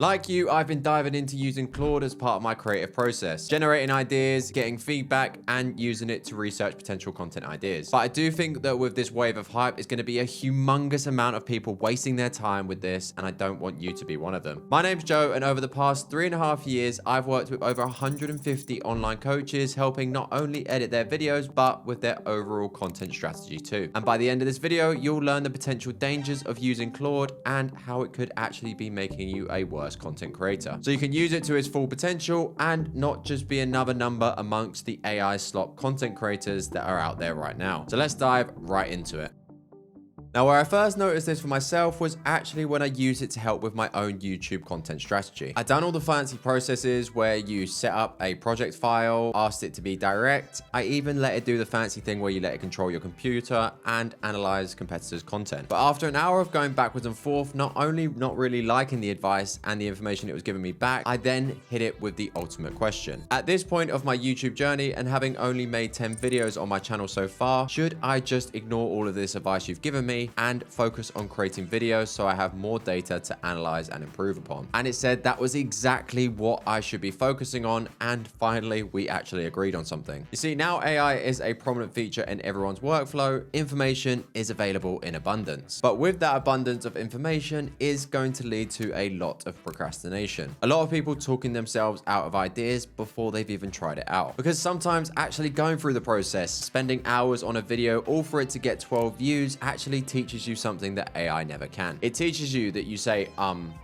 Like you, I've been diving into using Claude as part of my creative process, generating ideas, getting feedback, and using it to research potential content ideas. But I do think that with this wave of hype, it's going to be a humongous amount of people wasting their time with this, and I don't want you to be one of them. My name's Joe, and over the past 3.5 years, I've worked with over 150 online coaches, helping not only edit their videos, but with their overall content strategy too. And by the end of this video, you'll learn the potential dangers of using Claude and how it could actually be making you a worse content creator. So you can use it to its full potential and not just be another number amongst the AI slop content creators that are out there right now. So let's dive right into it. Now, where I first noticed this for myself was actually when I used it to help with my own YouTube content strategy. I'd done all the fancy processes where you set up a project file, asked it to be direct. I even let it do the fancy thing where you let it control your computer and analyze competitors' content. But after an hour of going backwards and forth, not only not really liking the advice and the information it was giving me back, I then hit it with the ultimate question. At this point of my YouTube journey and having only made 10 videos on my channel so far, should I just ignore all of this advice you've given me and focus on creating videos so I have more data to analyze and improve upon? And it said that was exactly what I should be focusing on, and finally we actually agreed on something. You see, now AI is a prominent feature in everyone's workflow. Information is available in abundance, but with that abundance of information is going to lead to a lot of procrastination. A lot of people talking themselves out of ideas before they've even tried it out, because sometimes actually going through the process, spending hours on a video all for it to get 12 views actually teaches you something that AI never can. It teaches you that you say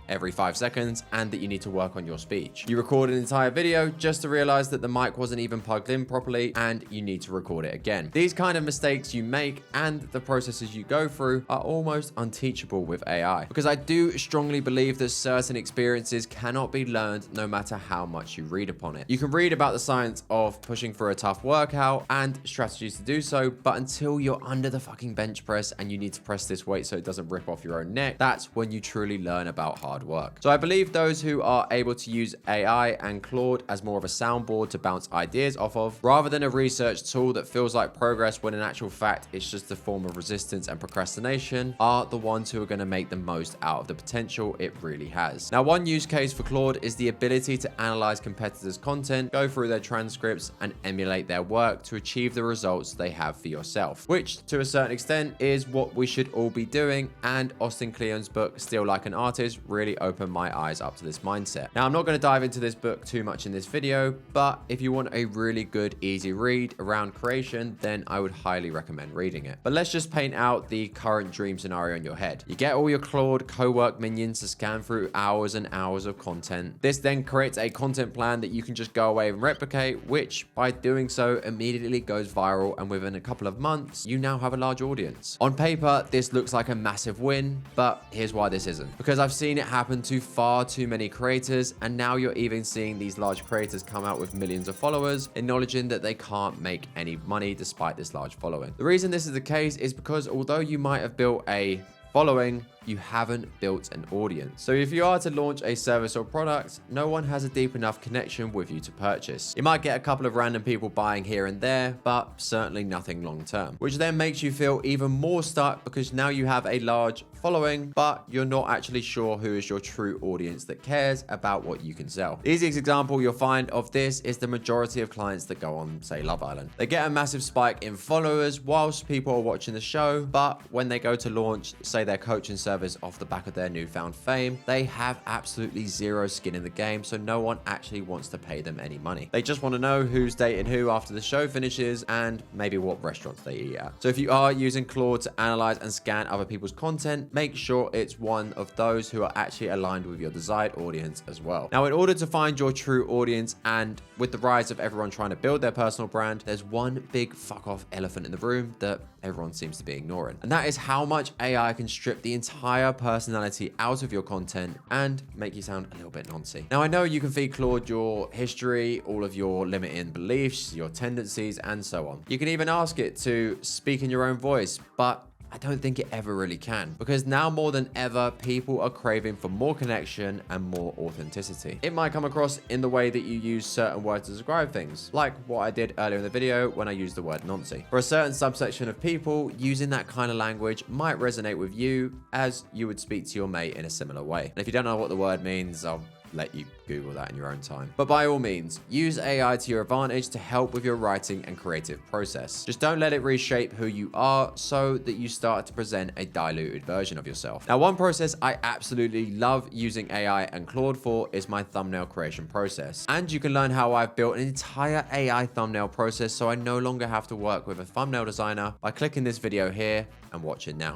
every 5 seconds and that you need to work on your speech. You record an entire video just to realize that the mic wasn't even plugged in properly and you need to record it again. These kind of mistakes you make and the processes you go through are almost unteachable with AI, because I do strongly believe that certain experiences cannot be learned no matter how much you read upon it. You can read about the science of pushing through a tough workout and strategies to do so, but until you're under the fucking bench press and you need to press this weight so it doesn't rip off your own neck, that's when you truly learn about hard work. So I believe those who are able to use AI and Claude as more of a soundboard to bounce ideas off of, rather than a research tool that feels like progress when in actual fact it's just a form of resistance and procrastination, are the ones who are going to make the most out of the potential it really has. Now, one use case for Claude is the ability to analyze competitors' content, go through their transcripts, and emulate their work to achieve the results they have for yourself, which to a certain extent is what we should all be doing, and Austin Kleon's book Still Like an Artist really opened my eyes up to this mindset. Now, I'm not going to dive into this book too much in this video, but if you want a really good easy read around creation, then I would highly recommend reading it. But let's just paint out the current dream scenario in your head. You get all your Claude co-work minions to scan through hours and hours of content. This then creates a content plan that you can just go away and replicate, which by doing so immediately goes viral, and within a couple of months you now have a large audience. On paper, this looks like a massive win, but here's why this isn't. Because I've seen it happen to far too many creators, and now you're even seeing these large creators come out with millions of followers, acknowledging that they can't make any money despite this large following. The reason this is the case is because although you might have built a following, you haven't built an audience. So if you are to launch a service or product, no one has a deep enough connection with you to purchase. You might get a couple of random people buying here and there, but certainly nothing long term, which then makes you feel even more stuck because now you have a large following, but you're not actually sure who is your true audience that cares about what you can sell. The easiest example you'll find of this is the majority of clients that go on, say, Love Island. They get a massive spike in followers whilst people are watching the show, but when they go to launch, say, their coaching service off the back of their newfound fame, they have absolutely zero skin in the game, so no one actually wants to pay them any money. They just want to know who's dating who after the show finishes and maybe what restaurants they eat at. So if you are using Claude to analyze and scan other people's content, make sure it's one of those who are actually aligned with your desired audience as well. Now, in order to find your true audience, and with the rise of everyone trying to build their personal brand, there's one big fuck off elephant in the room that everyone seems to be ignoring. And that is how much AI can strip the entire personality out of your content and make you sound a little bit noncy. Now, I know you can feed Claude your history, all of your limiting beliefs, your tendencies, and so on. You can even ask it to speak in your own voice, but I don't think it ever really can, because now more than ever, people are craving for more connection and more authenticity. It might come across in the way that you use certain words to describe things, like what I did earlier in the video when I used the word Nancy. For a certain subsection of people, using that kind of language might resonate with you as you would speak to your mate in a similar way. And if you don't know what the word means, I'll let you Google that in your own time. But by all means, use AI to your advantage to help with your writing and creative process. Just don't let it reshape who you are so that you start to present a diluted version of yourself. Now, one process I absolutely love using AI and Claude for is my thumbnail creation process. And you can learn how I've built an entire AI thumbnail process so I no longer have to work with a thumbnail designer by clicking this video here and watching now.